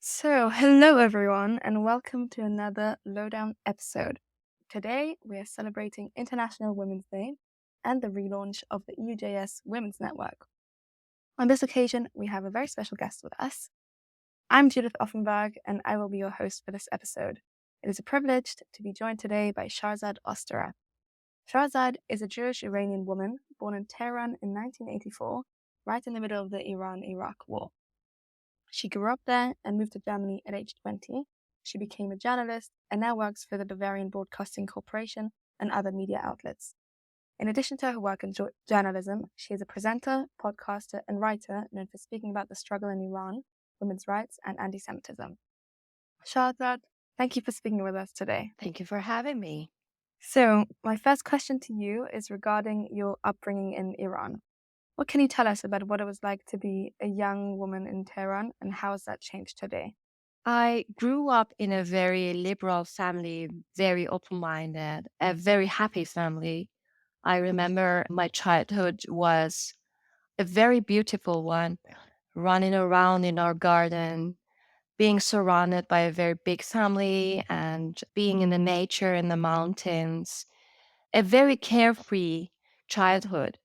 Hello everyone, and welcome to another Lowdown episode. Today, we are celebrating International Women's Day and the relaunch of the EUJS Women's Network. On this occasion, we have a very special guest with us. I'm Judith Offenberg, and I will be your host for this episode. It is a privilege to be joined today by Shahrzad Osterer. Shahrzad is a Jewish Iranian woman born in Tehran in 1984, right in the middle of the Iran-Iraq War. She grew up there and moved to Germany at age 20. She became a journalist and now works for the Bavarian Broadcasting Corporation and other media outlets. In addition to her work in journalism, she is a presenter, podcaster, and writer known for speaking about the struggle in Iran, women's rights, and antisemitism. Shahrzad, thank you for speaking with us today. Thank you for having me. So, my first question to you is regarding your upbringing in Iran. What can you tell us about what it was like to be a young woman in Tehran, and how has that changed today? I grew up in a very liberal family, very open-minded, a very happy family. I remember my childhood was a very beautiful one, running around in our garden, being surrounded by a very big family and being in the nature in the mountains, a very carefree childhood.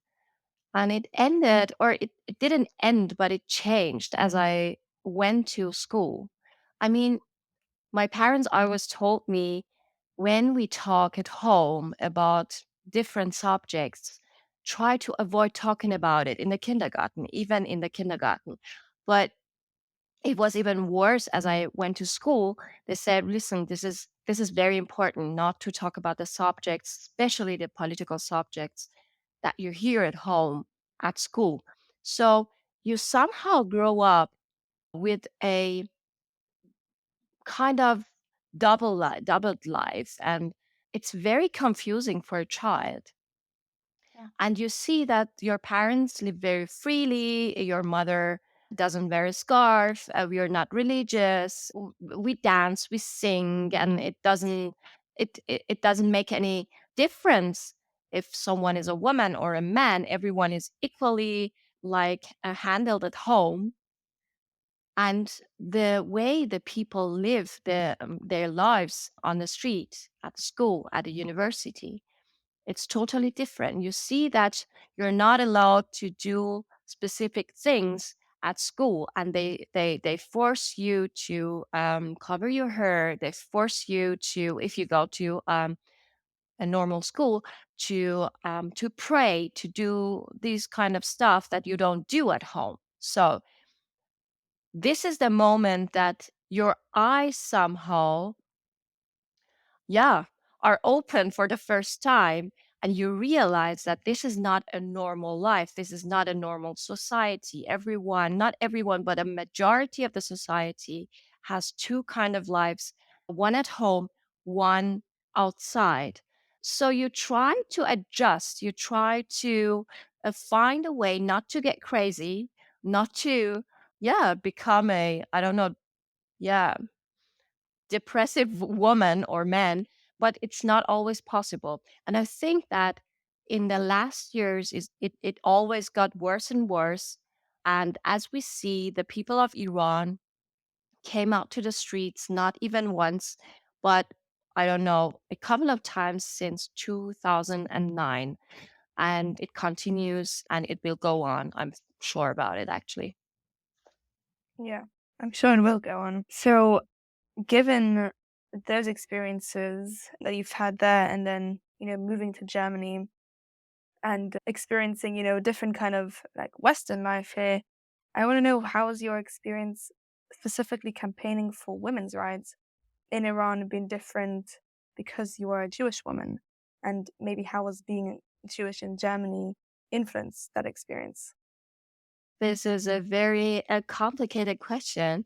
And it ended, or it didn't end, but it changed as I went to school. I mean, my parents always told me when we talk at home about different subjects, try to avoid talking about it in the kindergarten, even in the kindergarten. But it was even worse as I went to school. They said, listen, this is very important not to talk about the subjects, especially the political subjects that you hear at home, at school. So you somehow grow up with a kind of doubled life, and it's very confusing for a child. Yeah. And you see that your parents live very freely. Your mother doesn't wear a scarf. We are not religious. We dance, we sing, and it doesn't make any difference if someone is a woman or a man. Everyone is equally handled at home. And the way the people live their lives on the street, at school, at a university, it's totally different. You see that you're not allowed to do specific things at school, and they force you to cover your hair. They force you to, if you go to a normal school, to pray, to do these kind of stuff that you don't do at home. So this is the moment that your eyes somehow, yeah, are open for the first time, and you realize that this is not a normal life. This is not a normal society. Everyone, not everyone, but a majority of the society has two kind of lives, one at home, one outside. So you try to adjust, you try to find a way not to get crazy, not to, yeah, become a, I don't know, yeah, depressive woman or man, but it's not always possible. And I think that in the last years it always got worse and worse. And as we see, the people of Iran came out to the streets not even once, but I don't know, a couple of times since 2009. And it continues and it will go on. I'm sure about it, actually. Yeah, I'm sure it will go on. So, given those experiences that you've had there and then, moving to Germany and experiencing, different kind of like Western life here, I want to know, how was your experience specifically campaigning for women's rights in Iran been different because you are a Jewish woman? And maybe how was being Jewish in Germany influenced that experience? This is a very complicated question,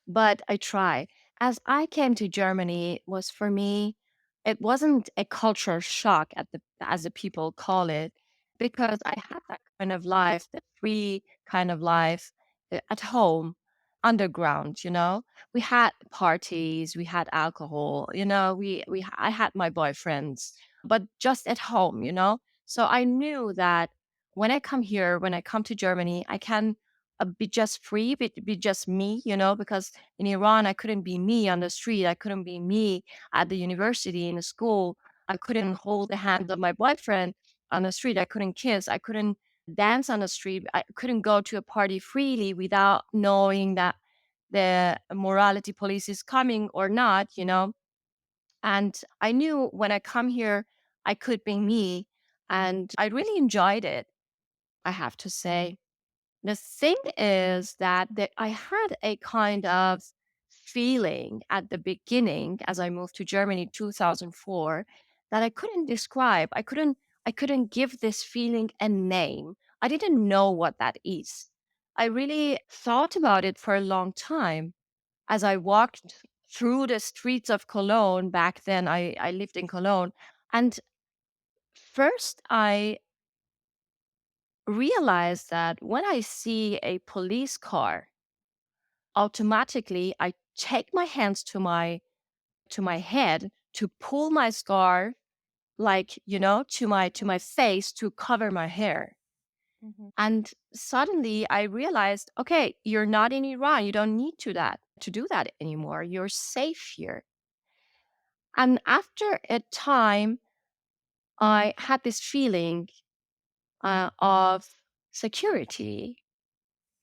but I try. As I came to Germany, was for me, it wasn't a culture shock as the people call it, because I had that kind of life, the free kind of life at home, underground. We had parties, we had alcohol. I had my boyfriends, but just at home. So I knew that when I come here, when I come to Germany, I can be just free, be just me, because in Iran, I couldn't be me on the street. I couldn't be me at the university, in the school. I couldn't hold the hand of my boyfriend on the street. I couldn't kiss. I couldn't dance on the street. I couldn't go to a party freely without knowing that the morality police is coming or not. And I knew when I come here, I could be me. And I really enjoyed it, I have to say. The thing is that I had a kind of feeling at the beginning as I moved to Germany 2004 that I couldn't describe. I couldn't give this feeling a name. I didn't know what that is. I really thought about it for a long time as I walked through the streets of Cologne. Back then I lived in Cologne, and first I realized that when I see a police car, automatically I take my hands to my head to pull my scarf, like, to my face to cover my hair. Hmm. And suddenly I realized, okay, you're not in Iran. You don't need to do that anymore. You're safe here. And after a time, I had this feeling of security.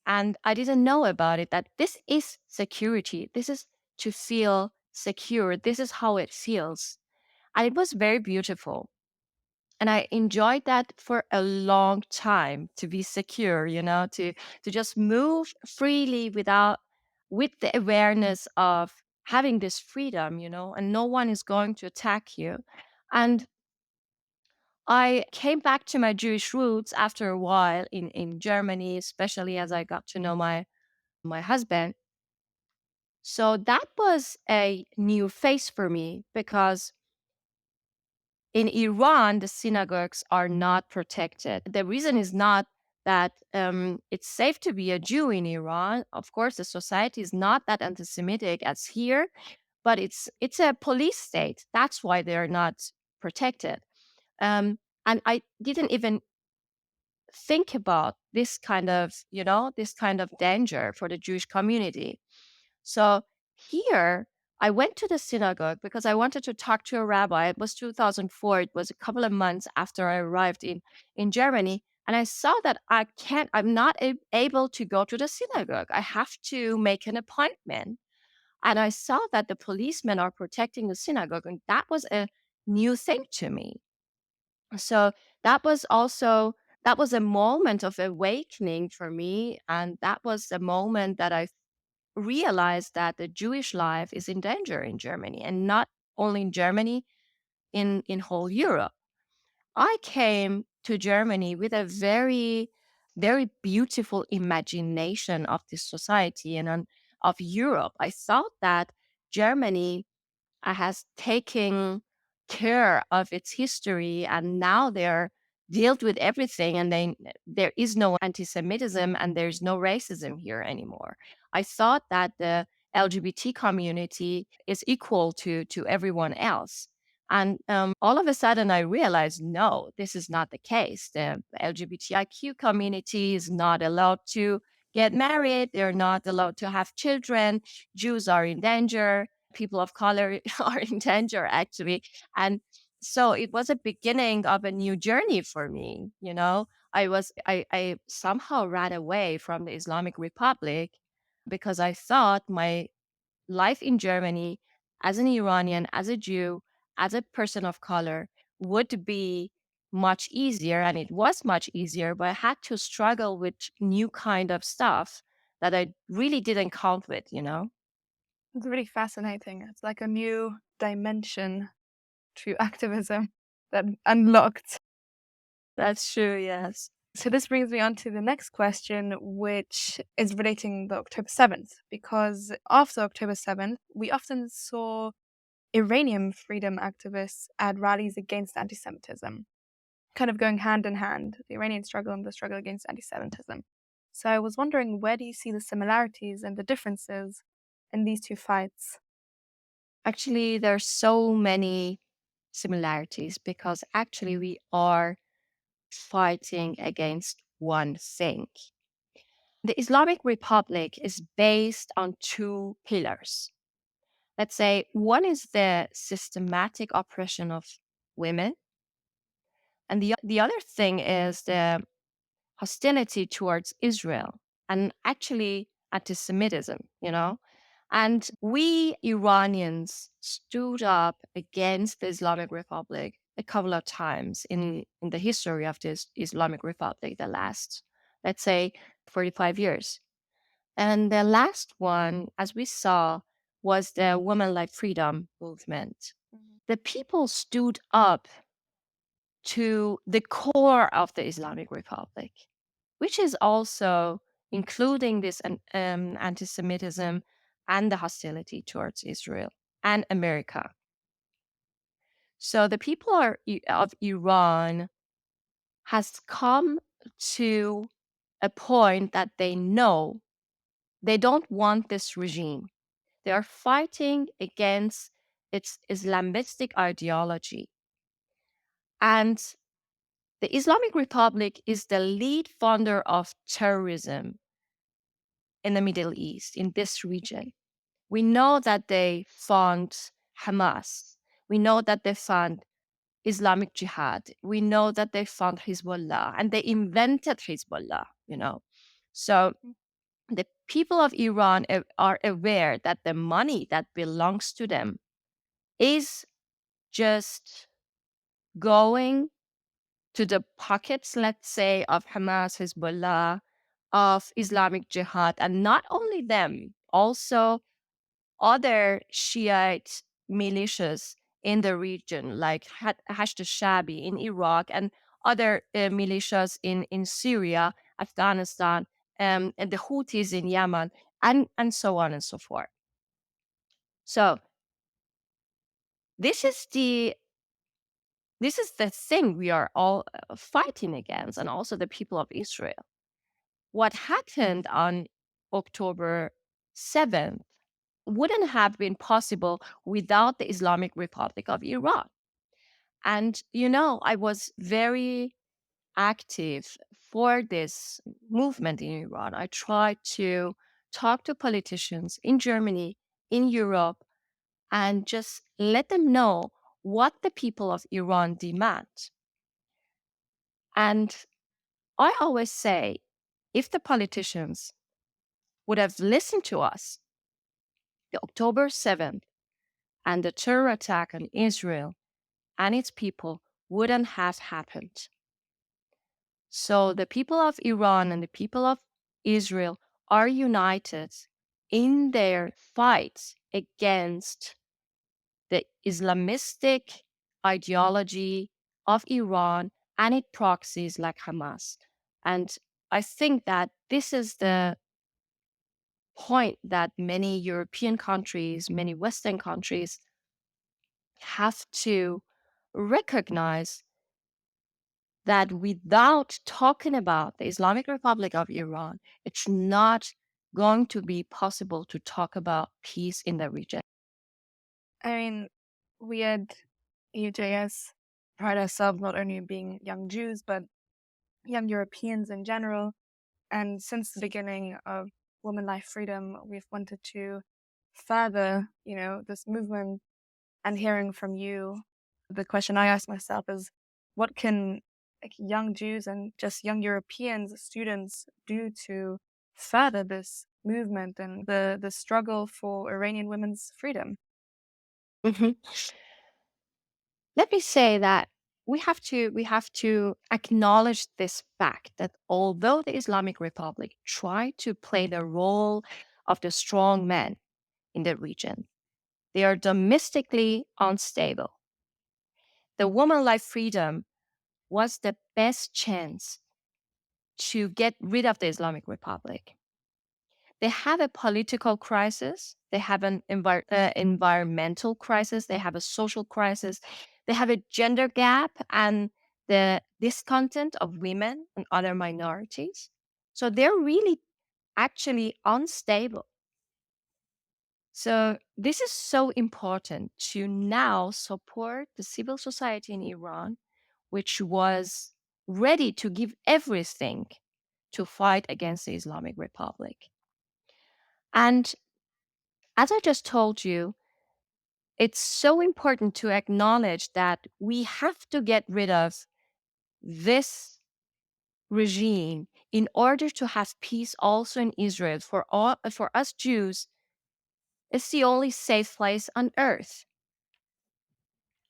And I didn't know about it, that this is security. This is to feel secure. This is how it feels. And it was very beautiful. And I enjoyed that for a long time, to be secure, to just move freely with the awareness of having this freedom, and no one is going to attack you. And I came back to my Jewish roots after a while in Germany, especially as I got to know my husband. So that was a new phase for me, because in Iran, the synagogues are not protected. The reason is not that it's safe to be a Jew in Iran. Of course, the society is not that anti-Semitic as here, but it's a police state. That's why they're not protected. And I didn't even think about this kind of danger for the Jewish community. So here, I went to the synagogue because I wanted to talk to a rabbi. It was 2004. It was a couple of months after I arrived in Germany. And I saw that I'm not able to go to the synagogue. I have to make an appointment. And I saw that the policemen are protecting the synagogue. And that was a new thing to me. So that was a moment of awakening for me. And that was the moment that I realized that the Jewish life is in danger in Germany, and not only in Germany, in whole Europe. I came to Germany with a very, very beautiful imagination of this society and of Europe. I thought that Germany has taken care of its history, and now they're dealt with everything, and there is no anti-Semitism and there's no racism here anymore. I thought that the LGBT community is equal to everyone else. And all of a sudden, I realized, no, this is not the case. The LGBTIQ community is not allowed to get married. They're not allowed to have children. Jews are in danger. People of color are in danger, actually. And so it was a beginning of a new journey for me. I somehow ran away from the Islamic Republic because I thought my life in Germany, as an Iranian, as a Jew, as a person of color, would be much easier. And it was much easier, but I had to struggle with new kind of stuff that I really didn't count with. It's really fascinating. It's like a new dimension to activism that unlocked. That's true, yes. So this brings me on to the next question, which is relating the October 7th, because after October 7th, we often saw Iranian freedom activists at rallies against anti-Semitism, kind of going hand in hand, the Iranian struggle and the struggle against anti-Semitism. So I was wondering, where do you see the similarities and the differences in these two fights? Actually, there's so many similarities, because actually we are fighting against one thing. The Islamic Republic is based on two pillars. Let's say one is the systematic oppression of women, and the other thing is the hostility towards Israel and actually antisemitism, And we Iranians stood up against the Islamic Republic a couple of times in the history of this Islamic Republic, the last, let's say, 45 years. And the last one, as we saw, was the Women Like Freedom movement. The people stood up to the core of the Islamic Republic, which is also including this anti-Semitism and the hostility towards Israel and America. So the people of Iran has come to a point that they know they don't want this regime. They are fighting against its Islamistic ideology. And the Islamic Republic is the lead funder of terrorism in the Middle East, in this region. We know that they fund Hamas. We know that they fund Islamic Jihad. We know that they fund Hezbollah, and they invented Hezbollah. So the people of Iran are aware that the money that belongs to them is just going to the pockets, let's say, of Hamas, Hezbollah, of Islamic Jihad, and not only them, also other Shiite militias in the region, like Hashd al-Shabi in Iraq and other militias in Syria, Afghanistan, and the Houthis in Yemen, and so on and so forth. So this is the thing we are all fighting against, and also the people of Israel. What happened on October 7th wouldn't have been possible without the Islamic Republic of Iran. And, I was very active for this movement in Iran. I tried to talk to politicians in Germany, in Europe, and just let them know what the people of Iran demand. And I always say, if the politicians would have listened to us, the October 7th and the terror attack on Israel and its people wouldn't have happened. So the people of Iran and the people of Israel are united in their fight against the Islamistic ideology of Iran and its proxies like Hamas. And I think that this is the point that many European countries, many Western countries have to recognize that without talking about the Islamic Republic of Iran, it's not going to be possible to talk about peace in the region. I mean, we at EUJS pride ourselves not only in being young Jews, but young Europeans in general. And since the beginning of Women Life Freedom, we've wanted to further, this movement. And hearing from you, the question I ask myself is, what can young Jews and just young Europeans, students, do to further this movement and the struggle for Iranian women's freedom? Mhm. Let me say that we have to acknowledge this fact that although the Islamic Republic tried to play the role of the strong man in the region, they are domestically unstable. The Woman Life Freedom was the best chance to get rid of the Islamic Republic. They have a political crisis, they have an environmental crisis, they have a social crisis, they have a gender gap and the discontent of women and other minorities. So they're really actually unstable. So this is so important to now support the civil society in Iran, which was ready to give everything to fight against the Islamic Republic. And as I just told you, it's so important to acknowledge that we have to get rid of this regime in order to have peace also in Israel. For us Jews, it's the only safe place on earth.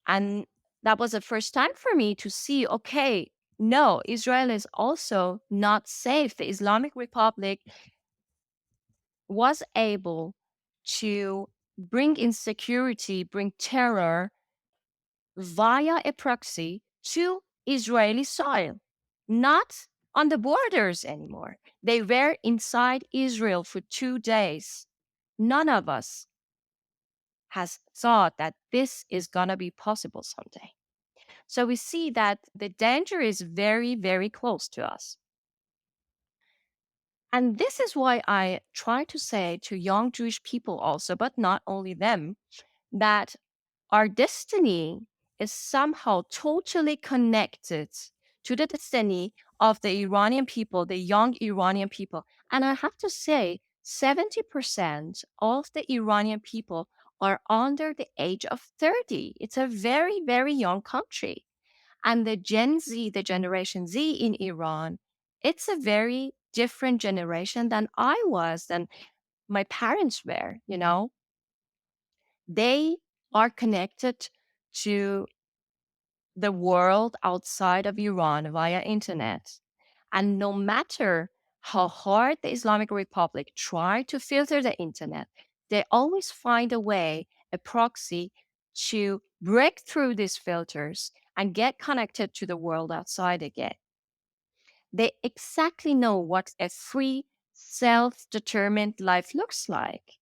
And that was the first time for me to see, okay, no, Israel is also not safe. The Islamic Republic was able to bring insecurity, bring terror via a proxy to Israeli soil, not on the borders anymore. They were inside Israel for 2 days. None of us has thought that this is going to be possible someday. So we see that the danger is very, very close to us. And this is why I try to say to young Jewish people also, but not only them, that our destiny is somehow totally connected to the destiny of the Iranian people, the young Iranian people. And I have to say, 70% of the Iranian people are under the age of 30. It's a very, very young country. And the Gen Z, the Generation Z in Iran, it's a very different generation than I was, than my parents were, you know? They are connected to the world outside of Iran via internet. And no matter how hard the Islamic Republic try to filter the internet, they always find a way, a proxy to break through these filters and get connected to the world outside again. They exactly know what a free, self-determined life looks like.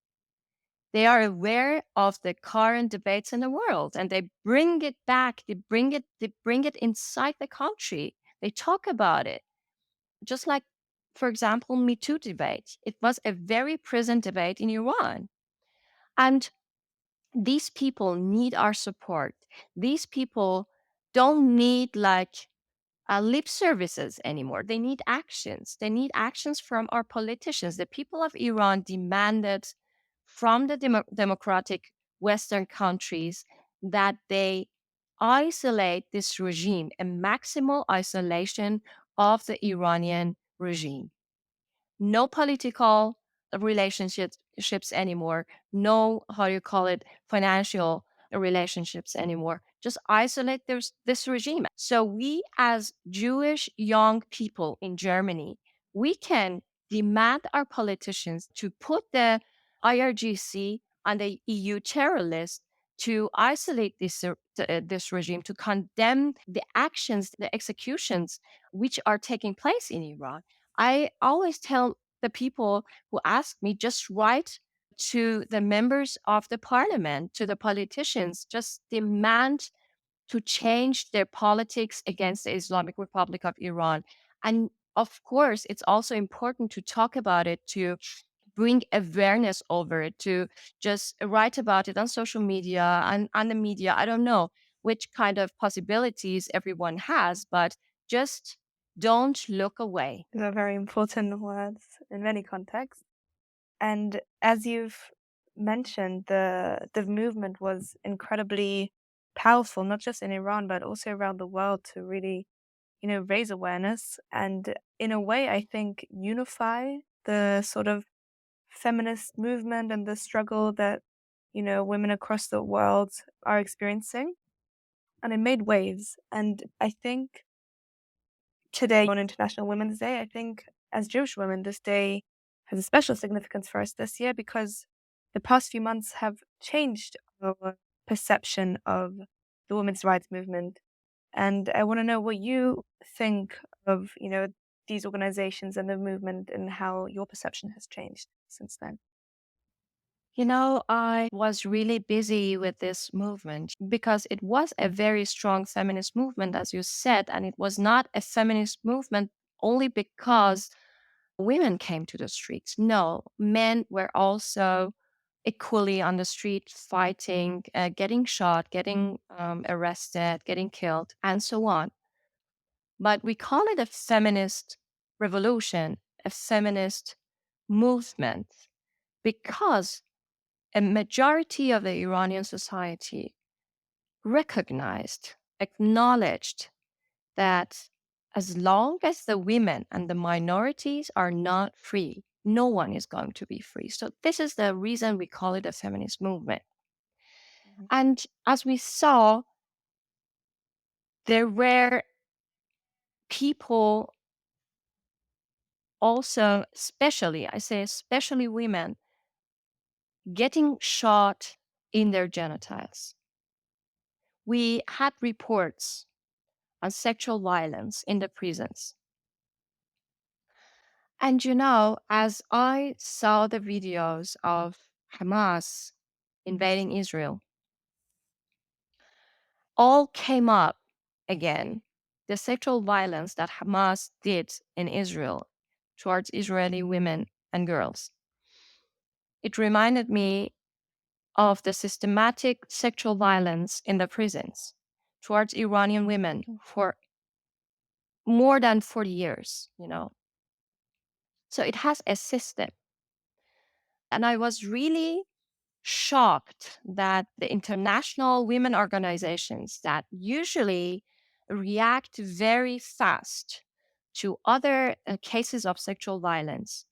They are aware of the current debates in the world and they bring it back, they bring it inside the country. They talk about it. Just like, for example, Me Too debate. It was a very present debate in Iran. And these people need our support. These people don't need like lip services anymore. They need actions. They need actions from our politicians. The people of Iran demanded from the democratic Western countries that they isolate this regime, a maximal isolation of the Iranian regime. No political relationships anymore. No, how do you call it, financial relationships anymore. Just isolate this regime. So we as Jewish young people in Germany, we can demand our politicians to put the IRGC on the EU terror list, to isolate this regime, to condemn the actions, the executions which are taking place in Iran. I always tell the people who ask me, just write to the members of the parliament, to the politicians, just demand to change their politics against the Islamic Republic of Iran. And of course, it's also important to talk about it, to bring awareness over it, to just write about it on social media and on the media. I don't know which kind of possibilities everyone has, but just don't look away. These are very important words in many contexts. And as you've mentioned, the movement was incredibly powerful, not just in Iran, but also around the world, to really, raise awareness and in a way, I think, unify the sort of feminist movement and the struggle that, women across the world are experiencing. And it made waves. And I think today, on International Women's Day, I think as Jewish women, this day has a special significance for us this year because the past few months have changed our perception of the women's rights movement. And I want to know what you think of, these organizations and the movement and how your perception has changed since then. You know, I was really busy with this movement because it was a very strong feminist movement, as you said, and it was not a feminist movement only because women came to the streets. No, men were also equally on the street fighting, getting shot, getting arrested, getting killed, and so on. But we call it a feminist revolution, a feminist movement, because a majority of the Iranian society recognized, acknowledged that as long as the women and the minorities are not free, no one is going to be free. So this is the reason we call it a feminist movement. Mhm. And as we saw, there were people also, especially, I say especially women, getting shot in their genitals. We had reports on sexual violence in the prisons. And as I saw the videos of Hamas invading Israel, all came up again. The sexual violence that Hamas did in Israel towards Israeli women and girls. It reminded me of the systematic sexual violence in the prisons towards Iranian women for more than 40 years. So it has a system. And I was really shocked that the international women organizations that usually react very fast to other cases of sexual violence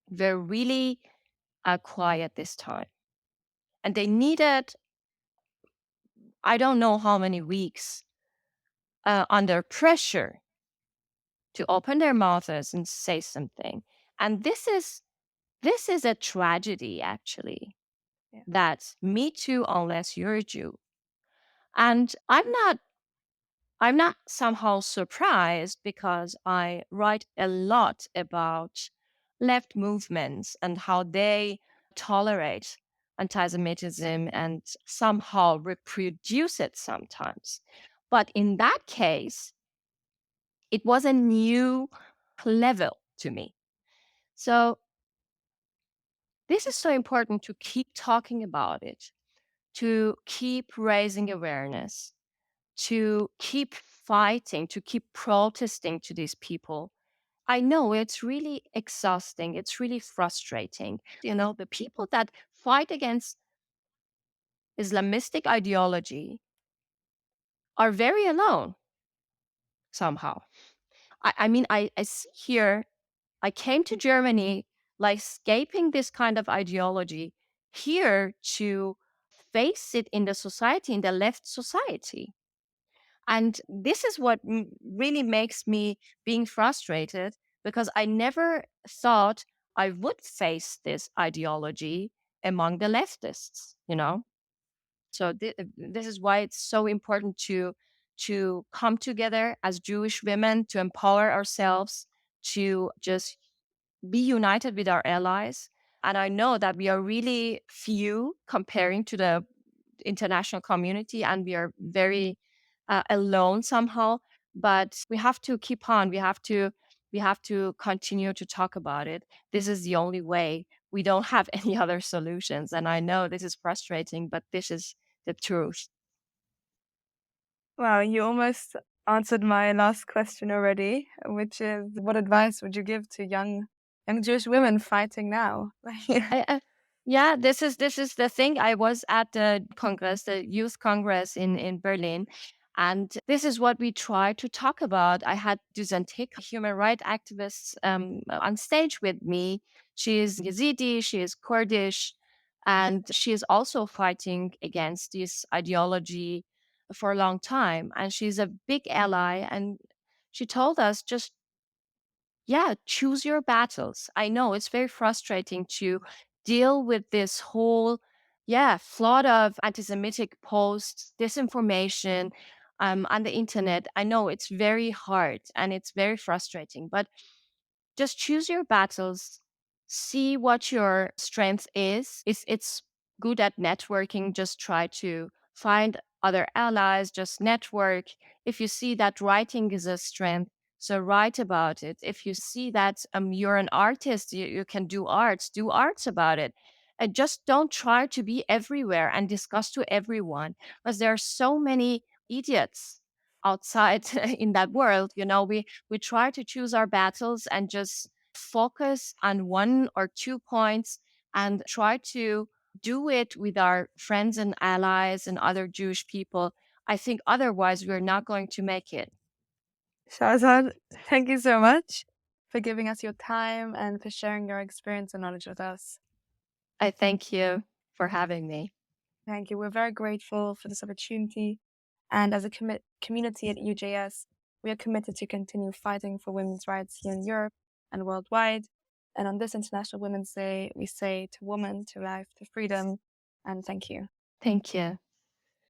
were really quiet this time. And they needed, I don't know how many weeks under pressure to open their mouths and say something. And this is a tragedy, actually, Yeah. that Me Too, unless you're a Jew. And I'm not somehow surprised because I write a lot about left movements and how they tolerate antisemitism and somehow reproduce it sometimes. But in that case, it was a new level to me. So this is so important to keep talking about it, to keep raising awareness, to keep fighting, to keep protesting to these people. I know it's really exhausting. It's really frustrating. The people that fight against Islamistic ideology are very alone somehow. I mean, I see here, I came to Germany like escaping this kind of ideology here to face it in the society, in the left society. And this is what really makes me being frustrated because I never thought I would face this ideology among the leftists. So this is why it's so important to come together as Jewish women, to empower ourselves, to just be united with our allies. And I know that we are really few comparing to the international community, and we are very alone somehow. But we have to keep on. We have to continue to talk about it. This is the only way. We don't have any other solutions. And I know this is frustrating, but this is the truth. Wow, you almost answered my last question already, which is what advice would you give to young Jewish women fighting now? Yeah, this is the thing. I was at the congress, the youth congress in Berlin, and this is what we try to talk about. I had Düzentik, human rights activists, on stage with me. She is Yazidi, she is Kurdish, and she is also fighting against this ideology for a long time. And she's a big ally. And she told us, just, yeah, choose your battles. I know it's very frustrating to deal with this whole, yeah, flood of anti-Semitic posts, disinformation on the internet. I know it's very hard and it's very frustrating, but just choose your battles. See what your strength is. It's good at networking. Just try to find other allies, just network. If you see that writing is a strength, so write about it. If you see that you're an artist, you can do arts about it. And just don't try to be everywhere and discuss to everyone, because there are so many idiots outside in that world. We try to choose our battles and just focus on one or 2 points and try to do it with our friends and allies and other Jewish people. I think otherwise we're not going to make it. Shahrzad, thank you so much for giving us your time and for sharing your experience and knowledge with us. I thank you for having me. Thank you. We're very grateful for this opportunity. And as a community at EUJS, we are committed to continue fighting for women's rights here in Europe and worldwide. And on this International Women's Day, we say to woman, to life, to freedom, and thank you. Thank you.